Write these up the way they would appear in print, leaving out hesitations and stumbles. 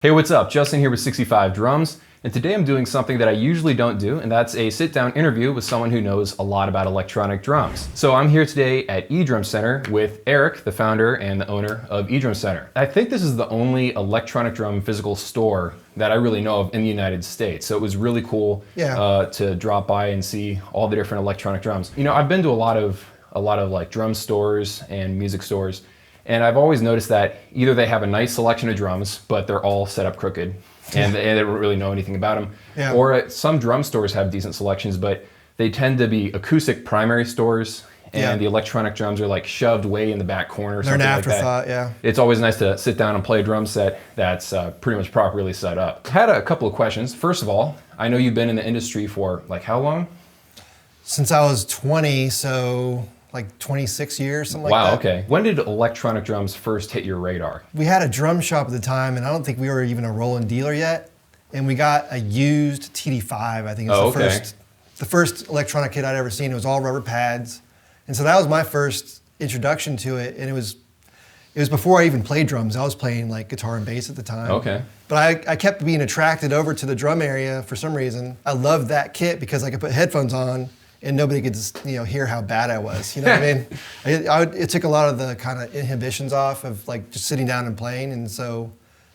Hey, what's up? Justin here with 65 Drums, and today I'm doing something that I usually don't do, and that's a sit-down interview with someone who knows a lot about electronic drums. So I'm here today at Edrumcenter with Erik, the founder and the owner of Edrumcenter. I think this is the only electronic drum physical store that I really know of in the United States, so it was really cool to drop by and see all the different electronic drums. You know, I've been to a lot of like drum stores and music stores, and I've always noticed that either they have a nice selection of drums, but they're all set up crooked, and they don't really know anything about them. Or some drum stores have decent selections, but they tend to be acoustic primary stores, and the electronic drums are like shoved way in the back corner. They're an afterthought, yeah. It's always nice to sit down and play a drum set that's pretty much properly set up. I had a couple of questions. First of all, I know you've been in the industry for like how long? Since I was 20, so like 26 years, something like that. Wow, okay. When did electronic drums first hit your radar? We had a drum shop at the time, and I don't think we were even a Roland dealer yet. And we got a used TD5, I think it was the first electronic kit I'd ever seen. It was all rubber pads. And so that was my first introduction to it. And it was before I even played drums. I was playing like guitar and bass at the time. Okay. But I kept being attracted over to the drum area for some reason. I loved that kit because I could put headphones on and nobody could just, hear how bad I was. You know what I mean? It took a lot of the kind of inhibitions off of like just sitting down and playing. And so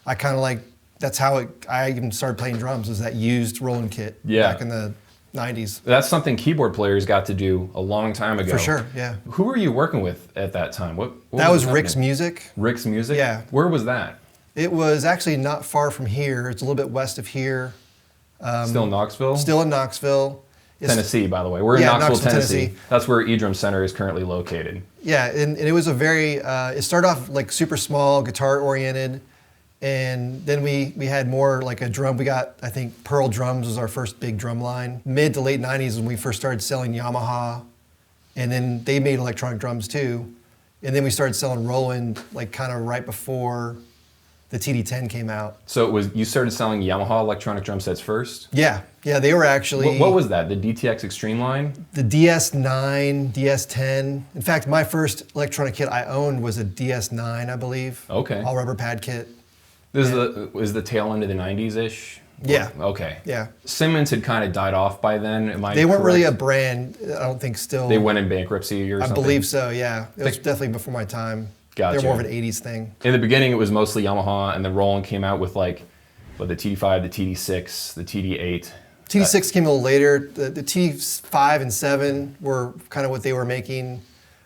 I kind of like, that's how I even started playing drums, was that used Roland kit back in the 90s. That's something keyboard players got to do a long time ago. For sure, yeah. Who were you working with at that time? What that was Eriks Music. Eriks Music? Yeah. Where was that? It was actually not far from here. It's a little bit west of here. Still in Knoxville? Still in Knoxville. Tennessee, by the way. We're in Knoxville, Tennessee. That's where Edrumcenter is currently located. Yeah, and it was a very, it started off like super small, guitar oriented, and then we had more like a drum. We got, I think, Pearl Drums was our first big drum line. Mid to late 90s when we first started selling Yamaha, and then they made electronic drums too. And then we started selling Roland like kind of right before the TD10 came out. So you started selling Yamaha electronic drum sets first? Yeah, they were actually... What was that, the DTX Extreme line? The DS9, DS10. In fact, my first electronic kit I owned was a DS9, I believe. Okay. All rubber pad kit. This was the tail end of the 90s-ish? Yeah. Okay. Yeah. Simmons had kind of died off by then. They weren't really a brand, I don't think still. They went in bankruptcy or something? I believe so, yeah. It was definitely before my time. Gotcha. They're more of an 80s thing. In the beginning, it was mostly Yamaha, and then Roland came out with like, the TD5, the TD6, the TD8. TD6 came a little later. The TD5 and 7 were kind of what they were making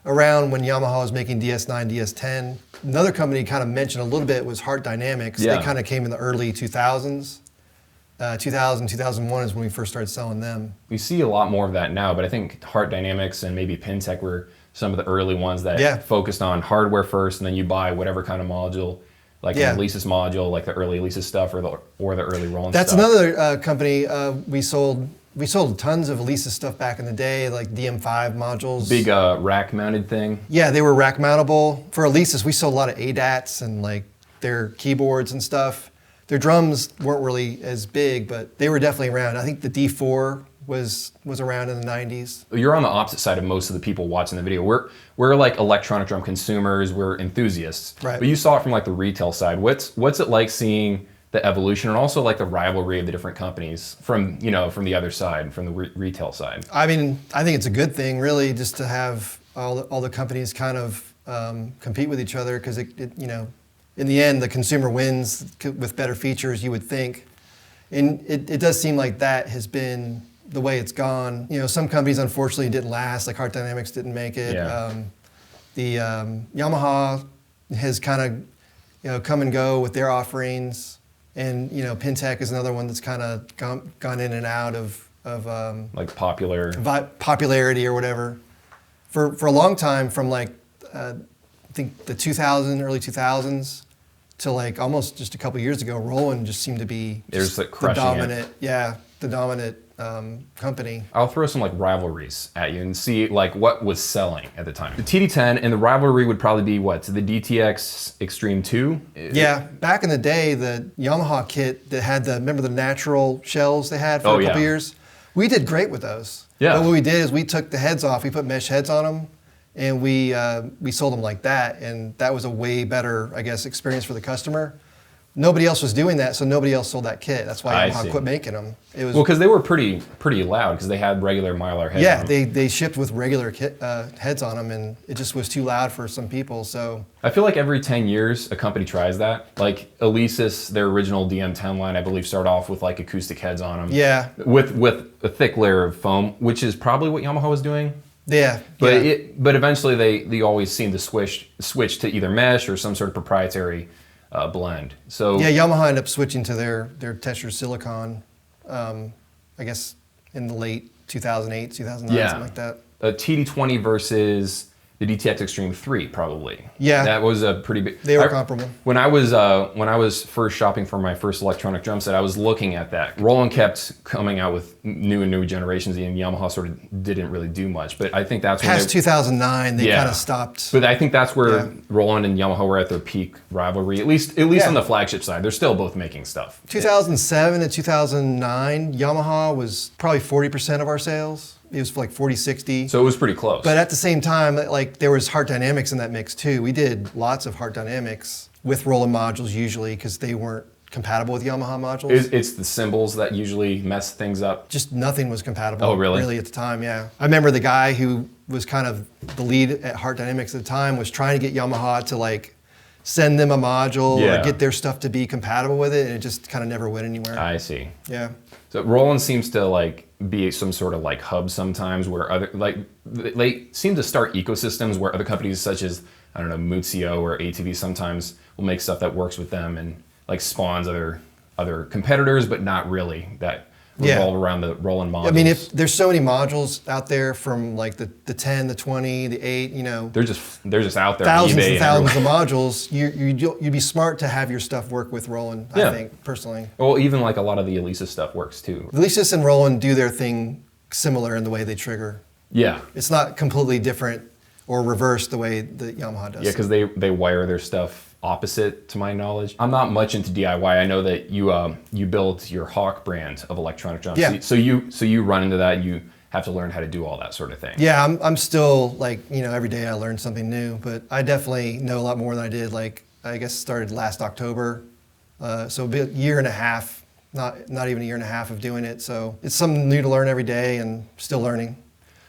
around when Yamaha was making DS9, DS10. Another company kind of mentioned a little bit was Heart Dynamics. They kind of came in the early 2000s. 2000, 2001 is when we first started selling them. We see a lot more of that now, but I think Heart Dynamics and maybe Pintech were some of the early ones that focused on hardware first, and then you buy whatever kind of module, like an Alesis module, like the early Alesis stuff or the early Roland stuff. That's another company we sold. We sold tons of Alesis stuff back in the day, like DM5 modules. Big rack-mounted thing. Yeah, they were rack-mountable. For Alesis, we sold a lot of ADATs and like their keyboards and stuff. Their drums weren't really as big, but they were definitely around. I think the D4 was around in the 90s. You're on the opposite side of most of the people watching the video. We're like electronic drum consumers, we're enthusiasts. Right. But you saw it from like the retail side. What's it like seeing the evolution and also like the rivalry of the different companies from the other side, from the retail side? I mean, I think it's a good thing really, just to have all the companies kind of compete with each other, because in the end the consumer wins with better features, you would think. And it does seem like that has been the way it's gone. Some companies unfortunately didn't last, like Heart Dynamics didn't make it. Yeah. The Yamaha has kind of come and go with their offerings, and Pintech is another one that's kind of gone in and out of like popularity or whatever. For a long time, from like I think the early 2000s to like almost just a couple years ago, Roland just seemed to be the dominant company. I'll throw some like rivalries at you and see like what was selling at the time. The TD10 and the rivalry would probably be what? So the DTX Extreme 2? Yeah, back in the day, the Yamaha kit that had remember the natural shells they had for a couple years? We did great with those. Yeah. But what we did is we took the heads off, we put mesh heads on them, and we sold them like that, and that was a way better, I guess, experience for the customer. nobody else was doing that, so nobody else sold that kit. That's why I Yamaha see. quit making them. It was Well, because they were pretty loud because they had regular Mylar heads. yeah, on them. they shipped with regular heads on them, and it just was too loud for some people. So I feel like every 10 years a company tries that. Like Alesis, their original DM10 line, I believe, started off with like acoustic heads on them. yeah, With a thick layer of foam, which is probably what Yamaha was doing. yeah, But yeah. but eventually they always seem to switch to either mesh or some sort of proprietary blend. So Yeah, Yamaha ended up switching to their textured silicone, I guess in the late 2008, 2009, Yeah. something like that. a TD20 versus the DTX Extreme 3 probably. Yeah. That was a pretty big. They were comparable. When I was first shopping for my first electronic drum set, I was looking at that. Roland kept coming out with new and new generations, and Yamaha sort of didn't really do much. But I think that's when Past 2009, they Yeah. kind of stopped. But I think that's where Yeah. Roland and Yamaha were at their peak rivalry. At least Yeah. on the flagship side, they're still both making stuff. 2007 to 2009, Yamaha was probably 40% of our sales. It was like 40, 60. So it was pretty close. But at the same time, like there was Heart Dynamics in that mix too. We did lots of Heart Dynamics with Roland modules usually because they weren't compatible with Yamaha modules. It's the cymbals that usually mess things up. Just nothing was compatible. Oh, really? Really at the time, yeah. I remember the guy who was kind of the lead at Heart Dynamics at the time was trying to get Yamaha to like send them a module Yeah. or get their stuff to be compatible with it, and it just kind of never went anywhere. I see. Yeah. So Roland seems to like be some sort of like hub sometimes where other like they seem to start ecosystems where other companies such as I don't know Muzio or ATV sometimes will make stuff that works with them and like spawns other competitors, but not really that Yeah. revolve around the Roland modules. I mean, if there's so many modules out there from like the 10, the 20, the 8, you know, they're just out there thousands on eBay and thousands everywhere. of modules, you'd be smart to have your stuff work with Roland, Yeah. I think, personally. Well, even like a lot of the Alesis stuff works too. Alesis and Roland do their thing similar in the way they trigger. Yeah. It's not completely different or reversed the way the Yamaha does. Yeah, because they wire their stuff opposite to my knowledge. I'm not much into DIY. I know that you build your Hawk brand of electronic drums. Yeah. So you run into that. You have to learn how to do all that sort of thing. Yeah, I'm still like, you know, every day I learn something new, but I definitely know a lot more than I did. Like, I guess started last October. So a year and a half, not even a year and a half of doing it. So it's something new to learn every day and still learning.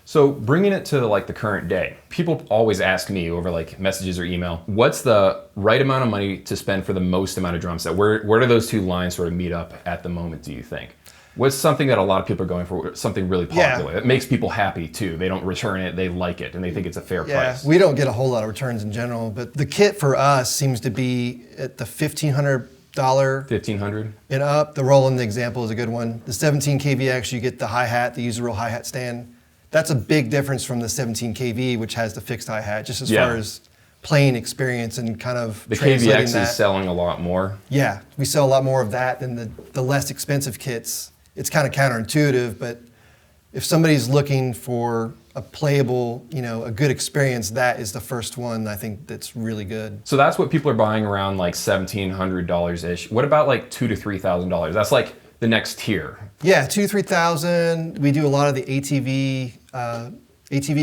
So bringing it to like the current day, people always ask me over like messages or email, what's the right amount of money to spend for the most amount of drum set? Where do those two lines sort of meet up at the moment, do you think? What's something that a lot of people are going for, something really popular, that makes people happy too? They don't return it, they like it, and they think it's a fair price. We don't get a whole lot of returns in general, but the kit for us seems to be at the $1,500 $1,500? and up. The Roland example is a good one. The 17 kVX, you get the hi-hat, the use a real hi-hat stand. That's a big difference from the 17 kV, which has the fixed hi-hat, just as far as playing experience and kind of The translating KVX that. is selling a lot more. Yeah, we sell a lot more of that than the less expensive kits. It's kind of counterintuitive, but if somebody's looking for a playable, you know, a good experience, that is the first one I think that's really good. So that's what people are buying around like $1,700-ish. What about like $2,000 to $3,000? That's like the next tier. Yeah, 2,000 to 3,000. We do a lot of the ATV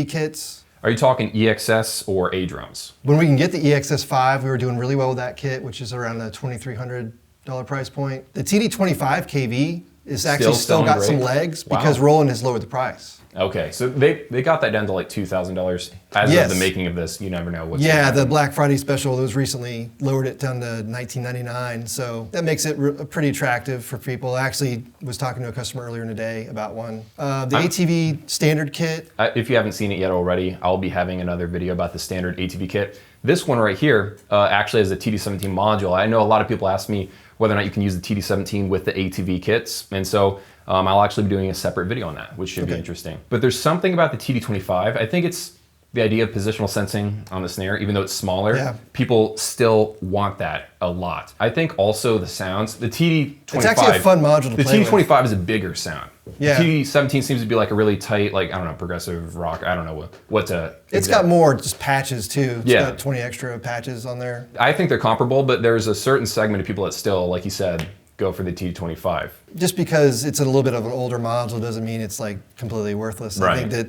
kits. Are you talking EXS or Edrums? When we can get the EXS5, we were doing really well with that kit, which is around the $2,300 price point. The TD25 KV is actually still got some legs because Roland has lowered the price. Okay, so they got that down to like $2,000. As of the making of this, you never know what's going to happen. The Black Friday special was recently lowered it down to $19.99, so that makes it pretty attractive for people. I actually was talking to a customer earlier in the day about one. The ATV standard kit. If you haven't seen it yet already, I'll be having another video about the standard ATV kit. This one right here actually has a TD17 module. I know a lot of people ask me whether or not you can use the TD17 with the ATV kits, and so I'll actually be doing a separate video on that, which should be interesting. But there's something about the TD25. I think it's the idea of positional sensing on the snare, even though it's smaller. Yeah. People still want that a lot. I think also the sounds, the TD25. It's actually a fun module to play with. The TD25 is a bigger sound. Yeah. The TD17 seems to be like a really tight, like, I don't know, progressive rock. I don't know what to. It's got more just patches too. It's Yeah. got 20 extra patches on there. I think they're comparable, but there's a certain segment of people that still, like you said, go for the TD25. Just because it's a little bit of an older module doesn't mean it's like completely worthless. Right. I think that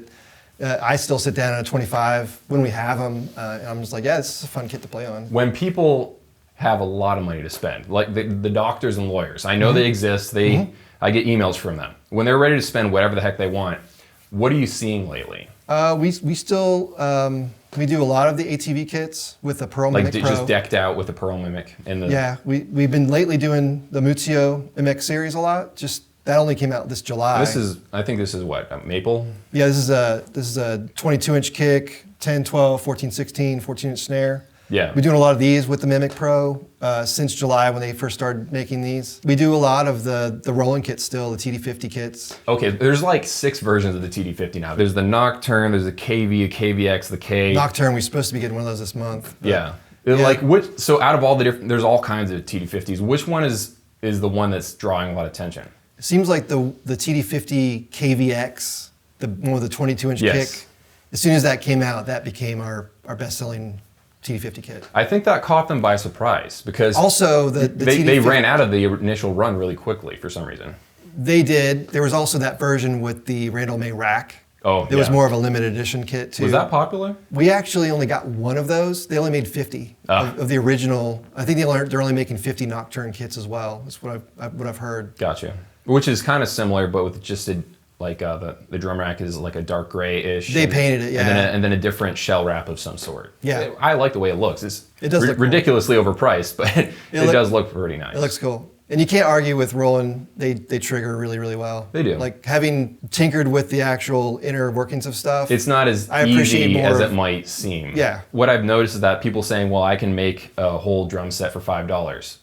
I still sit down on a 25 when we have them, and I'm just like, yeah, this is a fun kit to play on. When people have a lot of money to spend. Like the doctors and lawyers, I know they exist. I get emails from them. When they're ready to spend whatever the heck they want, what are you seeing lately? We still we do a lot of the ATV kits with the Pearl Mimic Pro. Just decked out with the Pearl Mimic. Yeah, we've been lately doing the Muzio MX series a lot. Just that only came out this July. I think this is what, Maple? Yeah, this is a 22-inch kick, 10, 12, 14, 16, 14-inch snare. Yeah. We're doing a lot of these with the Mimic Pro since July when they first started making these. We do a lot of the Roland kits still, the TD50 kits. Okay, there's like 6 versions of the TD50 now. There's the Nocturne, there's the KV, a KVX, the K. Nocturne, we're supposed to be getting one of those this month. Yeah. Like so out of all the different, there's all kinds of TD50s. Which one is the one that's drawing a lot of attention? It seems like the TD50 KVX, the one with the 22-inch kick, as soon as that came out, that became our best-selling TD50 kit. I think that caught them by surprise because also they ran out of the initial run really quickly for some reason. They did. There was also that version with the Randall May rack. Oh, There was more of a limited edition kit too. Was that popular? We actually only got one of those. They only made 50 of the original. I think they're only making 50 Nocturne kits as well. That's what I've heard. Gotcha. Which is kind of similar, but with just the drum rack is like a dark gray-ish. They painted it, yeah. And then a different shell wrap of some sort. Yeah. I like the way it looks. It does look cool. Ridiculously overpriced, but it does look pretty nice. It looks cool. And you can't argue with Roland. They trigger really, really well. They do. Like having tinkered with the actual inner workings of stuff. It's not as easy as it might seem. Yeah. What I've noticed is that people saying, well, I can make a whole drum set for $5.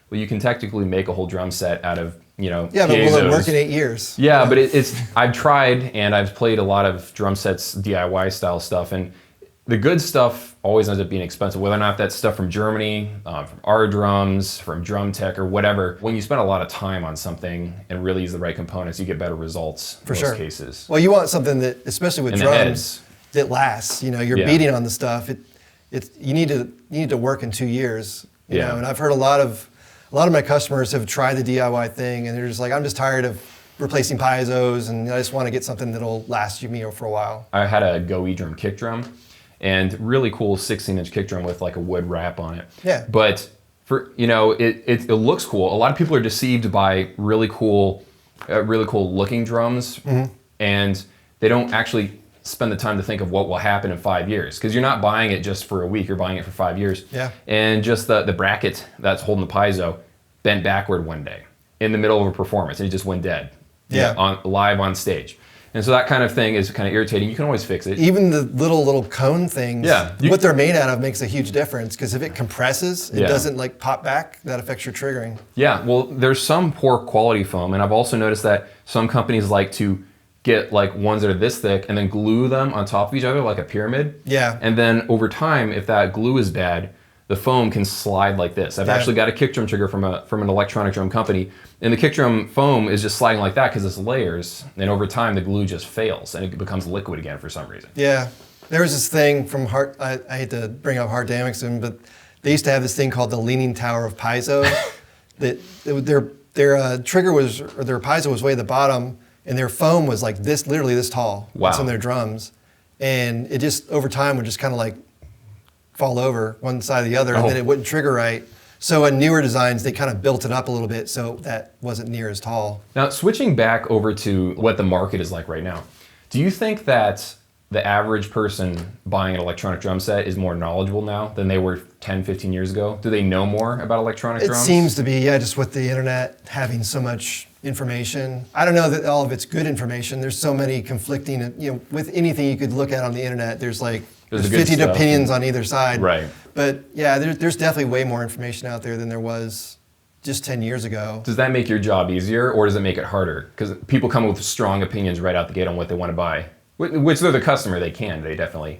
Well, you can technically make a whole drum set out of, Yeah, but will it work in 8 years? Yeah, but I've tried and I've played a lot of drum sets, DIY style stuff, and the good stuff always ends up being expensive, whether or not that's stuff from Germany, from Edrums, from Drum Tech or whatever. When you spend a lot of time on something and really use the right components, you get better results in most cases. Well, you want something that, especially with drums, that lasts. You're beating on the stuff. You need to work in 2 years. You know, and I've heard a lot of my customers have tried the DIY thing, and they're just like, I'm just tired of replacing piezos, and I just want to get something that'll last me for a while. I had a Go Edrum Kickdrum, and really cool 16-inch kickdrum with like a wood wrap on it. Yeah. But for it looks cool. A lot of people are deceived by really cool looking drums, and they don't actually spend the time to think of what will happen in 5 years, because you're not buying it just for a week, you're buying it for 5 years. Yeah. And just the bracket that's holding the piezo bent backward one day in the middle of a performance, and it just went dead. Yeah. Live on stage. And so that kind of thing is kind of irritating. You can always fix it. Even the little cone things, what they're made out of makes a huge difference, because if it compresses, it doesn't like pop back, that affects your triggering. Yeah, well, there's some poor quality foam, and I've also noticed that some companies like to get like ones that are this thick and then glue them on top of each other like a pyramid. Yeah. And then over time, if that glue is bad, the foam can slide like this. I've actually got a Kickdrum trigger from an electronic drum company, and the Kickdrum foam is just sliding like that because it's layers, and over time the glue just fails and it becomes liquid again for some reason. Yeah. There was this thing from I hate to bring up Hart Danielson, but they used to have this thing called the Leaning Tower of Piezo. that their trigger was, or their piezo was way at the bottom, and their foam was like this, literally this tall. Wow. On some of their drums. And it just, over time, would just kind of like fall over one side or the other, and then it wouldn't trigger right. So in newer designs, they kind of built it up a little bit so that wasn't near as tall. Now, switching back over to what the market is like right now, do you think that the average person buying an electronic drum set is more knowledgeable now than they were 10, 15 years ago? Do they know more about electronic drums? It seems to be, yeah, just with the internet having so much information. I don't know that all of it's good information. There's so many conflicting, with anything you could look at on the internet, there's 50 opinions on either side. Right. But yeah, there's definitely way more information out there than there was just 10 years ago. Does that make your job easier, or does it make it harder? Because people come with strong opinions right out the gate on what they want to buy. Which they're the customer, they definitely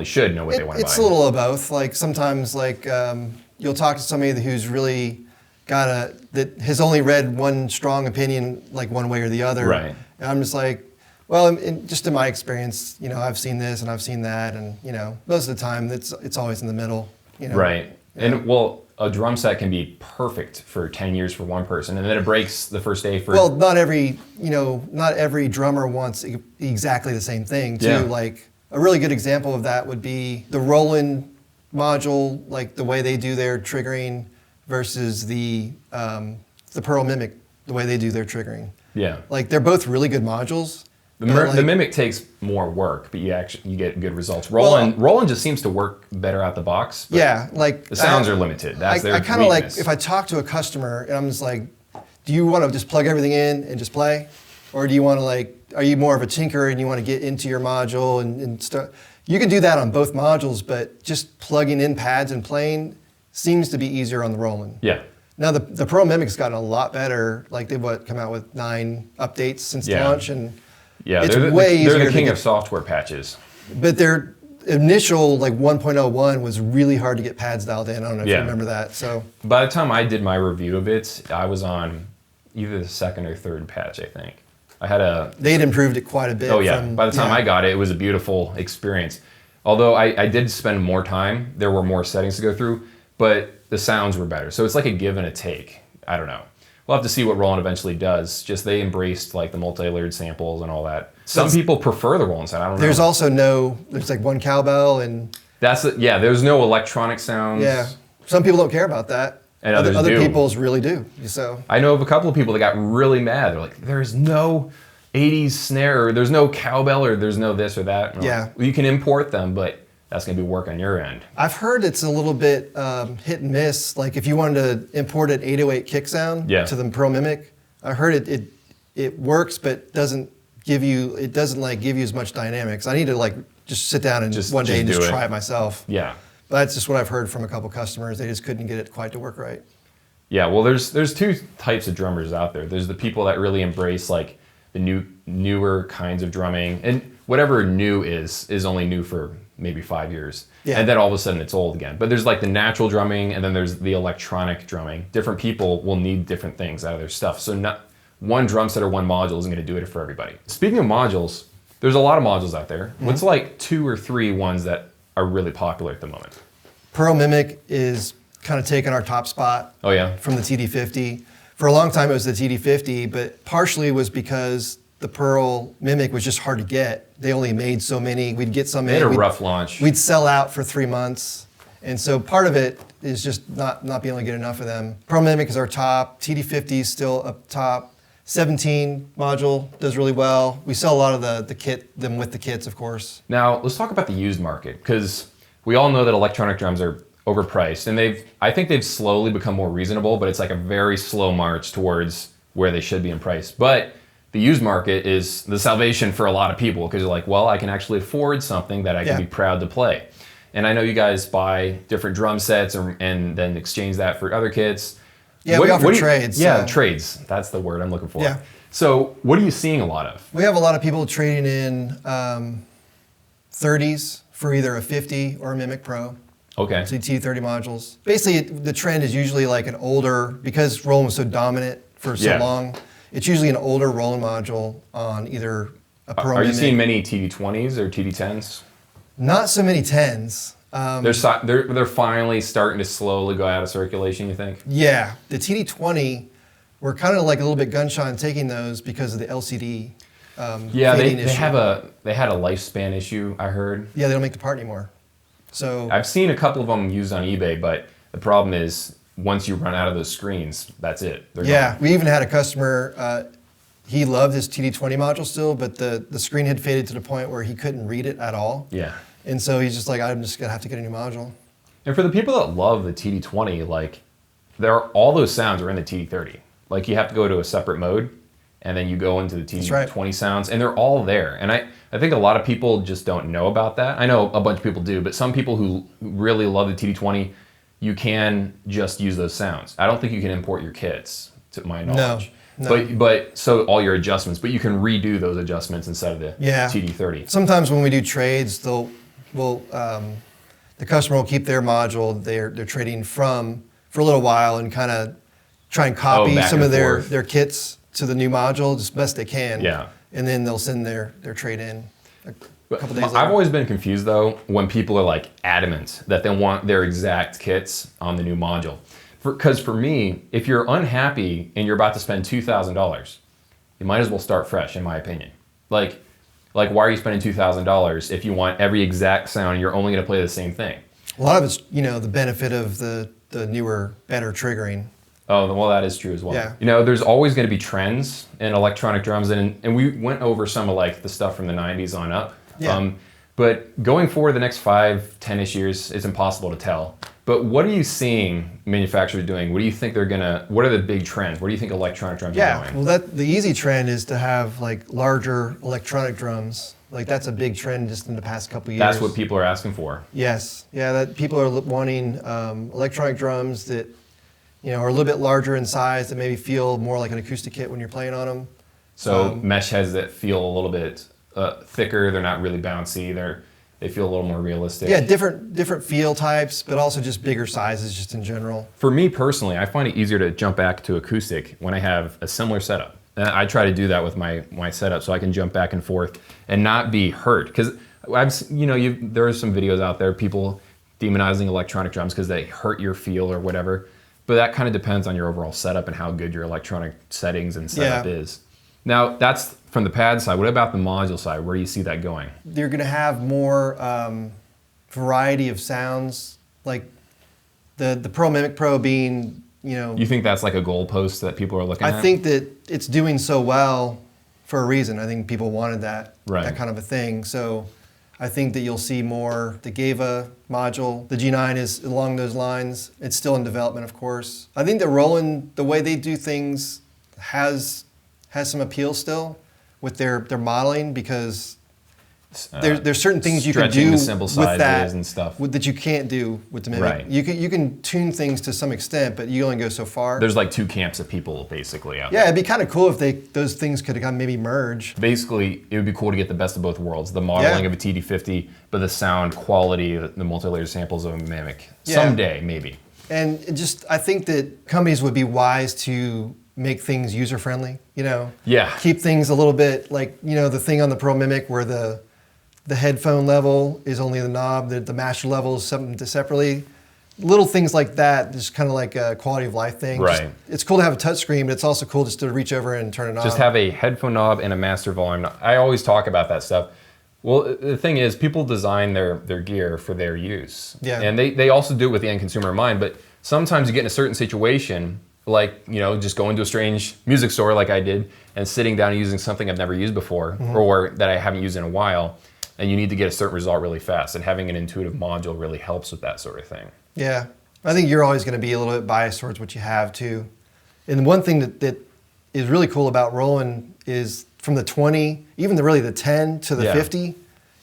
should know what they want to buy. It's a little of both. Like sometimes, you'll talk to somebody who's really that has only read one strong opinion, like one way or the other. Right. And I'm just like, well, just in my experience, I've seen this and I've seen that, and most of the time it's always in the middle. Right. Yeah. And well, a drum set can be perfect for 10 years for one person, and then it breaks the first day for... Well, not every drummer wants exactly the same thing, too. Yeah. Like, a really good example of that would be the Roland module, like the way they do their triggering, versus the Pearl Mimic, the way they do their triggering. Yeah. Like they're both really good modules. The Mimic takes more work, but you get good results. Roland just seems to work better out the box. Yeah, like the sounds are limited. That's their I kind of like, weakness. if I talk to a customer and I'm just like, do you want to just plug everything in and just play? Or do you want to like, are you more of a tinkerer and you want to get into your module and start? You can do that on both modules, but just plugging in pads and playing seems to be easier on the Roland. Yeah. Now the Pro Mimic's gotten a lot better. Like they've come out with 9 updates since launch, and it's way easier. They're the king of software patches. But their initial like 1.01 was really hard to get pads dialed in. I don't know if you remember that. So by the time I did my review of it, I was on either the second or third patch, I think. They'd improved it quite a bit. Oh yeah. By the time I got it, it was a beautiful experience. Although I did spend more time, there were more settings to go through, but the sounds were better. So it's like a give and a take. I don't know. We'll have to see what Roland eventually does. Just they embraced like the multi-layered samples and all that. Some people prefer the Roland sound. I don't know. There's also there's like one cowbell and... There's no electronic sounds. Yeah. Some people don't care about that. And others Other do. people's really do. So I know of a couple of people that got really mad. They're like, there's no 80s snare, or there's no cowbell, or there's no this or that. And yeah. Like, well, you can import them, but that's going to be work on your end. I've heard it's a little bit hit and miss. Like if you wanted to import an 808 kick sound to the Pro Mimic, I heard it works, but doesn't give you as much dynamics. I need to like just sit down and one day and just try it myself. Yeah. But that's just what I've heard from a couple customers. They just couldn't get it quite to work right. Yeah, well, there's 2 types of drummers out there. There's the people that really embrace like the newer kinds of drumming, and whatever new is only new for maybe 5 years. Yeah. And then all of a sudden it's old again. But there's like the natural drumming, and then there's the electronic drumming. Different people will need different things out of their stuff. So not one drum set or one module isn't going to do it for everybody. Speaking of modules, there's a lot of modules out there. Mm-hmm. What's like 2 or 3 ones that are really popular at the moment? Pro Mimic is kind of taking our top spot. Oh yeah. From the TD50. For a long time it was the TD50, but partially it was because the Pearl Mimic was just hard to get. They only made so many. We'd get some in. They had a rough launch. We'd sell out for 3 months. And so part of it is just not being able to get enough of them. Pro Mimic is our top. TD50 is still up top. 17 module does really well. We sell a lot of them with the kits, of course. Now, let's talk about the used market, because we all know that electronic drums are overpriced, and I think they've slowly become more reasonable, but it's like a very slow march towards where they should be in price. But the used market is the salvation for a lot of people, because you're like, well, I can actually afford something that I can be proud to play. And I know you guys buy different drum sets and then exchange that for other kits. Yeah, we offer trades. Yeah, trades. That's the word I'm looking for. Yeah. So what are you seeing a lot of? We have a lot of people trading in 30s for either a 50 or a Mimic Pro. Okay. So T30 modules. Basically, the trend is usually like an older, because Roland was so dominant for so long, it's usually an older Roland module on either a Pro Mimic. Are you seeing many TD20s or TD10s? Not so many 10s. They're finally starting to slowly go out of circulation, you think? Yeah. The TD20, we're kind of like a little bit gun shy on taking those because of the LCD they had a lifespan issue, I heard. Yeah, they don't make the part anymore. So I've seen a couple of them used on eBay, but the problem is once you run out of those screens, that's it. They're gone. We even had a customer, he loved his TD20 module still, but the screen had faded to the point where he couldn't read it at all. Yeah. And so he's just like, I'm just gonna have to get a new module. And for the people that love the TD20, like all those sounds are in the TD30. Like you have to go to a separate mode, and then you go into the TD20 sounds, and they're all there. And I think a lot of people just don't know about that. I know a bunch of people do, but some people who really love the TD20, you can just use those sounds. I don't think you can import your kits, to my knowledge. No. But so all your adjustments, but you can redo those adjustments instead of the TD30. Sometimes when we do trades, the customer will keep their module they're trading from for a little while and kind of try and copy some of their kits to the new module as best they can. Yeah. And then they'll send their trade in a couple days later. I've always been confused though when people are like adamant that they want their exact kits on the new module. Because for me, if you're unhappy and you're about to spend $2,000, you might as well start fresh, in my opinion. Like why are you spending $2,000 if you want every exact sound and you're only going to play the same thing? A lot of it's, you know, the benefit of the newer, better triggering. Oh, well, that is true as well. Yeah. You know, there's always going to be trends in electronic drums, and we went over some of like the stuff from the 90s on up. Yeah. But going forward the next 5-10-ish years, it's impossible to tell. But what are you seeing manufacturers doing? What do you think what are the big trends? Where do you think electronic drums are going? Well, the easy trend is to have like larger electronic drums. Like that's a big trend just in the past couple of years. That's what people are asking for. Yes. Yeah, that people are wanting electronic drums that, you know, are a little bit larger in size, that maybe feel more like an acoustic kit when you're playing on them. So mesh heads that feel a little bit thicker, they're not really bouncy, they feel a little more realistic. Yeah, different feel types, but also just bigger sizes just in general. For me personally, I find it easier to jump back to acoustic when I have a similar setup. And I try to do that with my setup so I can jump back and forth and not be hurt. Because there are some videos out there, people demonizing electronic drums because they hurt your feel or whatever. But that kind of depends on your overall setup and how good your electronic settings and setup is. Now, that's from the pad side. What about the module side? Where do you see that going? You're going to have more variety of sounds, like the Pro Mimic Pro being, you know... You think that's like a goalpost that people are looking at? I think that it's doing so well for a reason. I think people wanted that kind of a thing. So I think that you'll see more. The Geva module, the G9 is along those lines. It's still in development, of course. I think that Roland, the way they do things, has some appeal still with their modeling, because there's certain things you can do the cymbal sizes with that and stuff that you can't do with the Mimic. Right. You can tune things to some extent, but you only go so far. There's like two camps of people basically out there. Yeah, it'd be kind of cool if those things could have maybe merge. Basically, it would be cool to get the best of both worlds. The modeling of a TD50, but the sound quality, the multi-layer samples of a Mimic. Someday, maybe. And I think that companies would be wise to make things user-friendly, you know? Yeah. Keep things a little bit like, you know, the thing on the Pro Mimic where the headphone level is only the knob, the master level is something separately. Little things like that, just kind of like a quality of life thing. Right. It's cool to have a touch screen, but it's also cool just to reach over and turn it on. Just have a headphone knob and a master volume knob. I always talk about that stuff. Well, the thing is, people design their gear for their use. Yeah. And they also do it with the end consumer in mind, but sometimes you get in a certain situation, like, you know, just going to a strange music store like I did and sitting down and using something I've never used before or that I haven't used in a while, and you need to get a certain result really fast, and having an intuitive module really helps with that sort of thing. Yeah, I think you're always going to be a little bit biased towards what you have too. And one thing that is really cool about Roland is from the 20, even the 10 to the 50,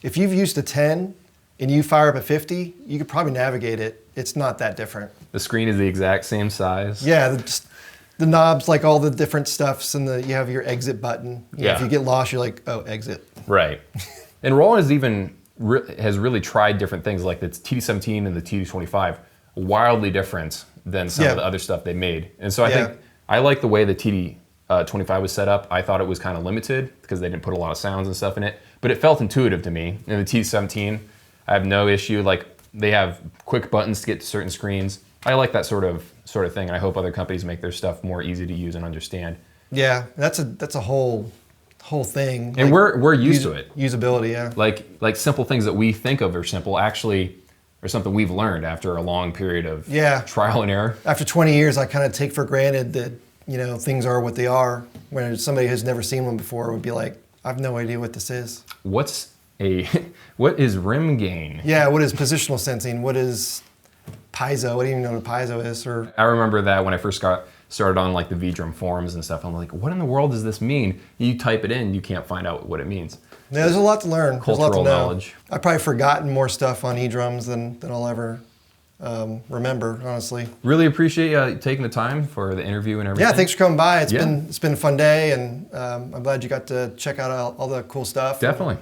if you've used a 10 and you fire up a 50, you could probably navigate it. It's not that different. The screen is the exact same size. Yeah, the knobs, like all the different stuffs, and you have your exit button. You know, if you get lost, you're like, oh, exit. Right. And Roland has really tried different things, like the TD17 and the TD25, wildly different than some of the other stuff they made. And so I think I like the way the TD25 was set up. I thought it was kind of limited because they didn't put a lot of sounds and stuff in it, but it felt intuitive to me. And the TD17, I have no issue. Like, they have quick buttons to get to certain screens. I like that sort of thing, and I hope other companies make their stuff more easy to use and understand. Yeah, that's a whole thing. And like, we're used to it. Usability, yeah. Like simple things that we think of are simple actually are something we've learned after a long period of trial and error. After 20 years, I kind of take for granted that, you know, things are what they are. When somebody who's never seen one before would be like, I have no idea what this is. What is rim gain? Yeah, what is positional sensing? What is piezo? What do you even know what piezo is? Or I remember that when I first got started on like the V-Drum forums and stuff. I'm like, what in the world does this mean? You type it in, you can't find out what it means. Yeah, there's a lot to learn. Cultural there's a lot to know. knowledge. I've probably forgotten more stuff on Edrums than I'll ever remember, honestly. Really appreciate you taking the time for the interview and everything. Yeah, thanks for coming by. It's been a fun day, and I'm glad you got to check out all the cool stuff. Definitely.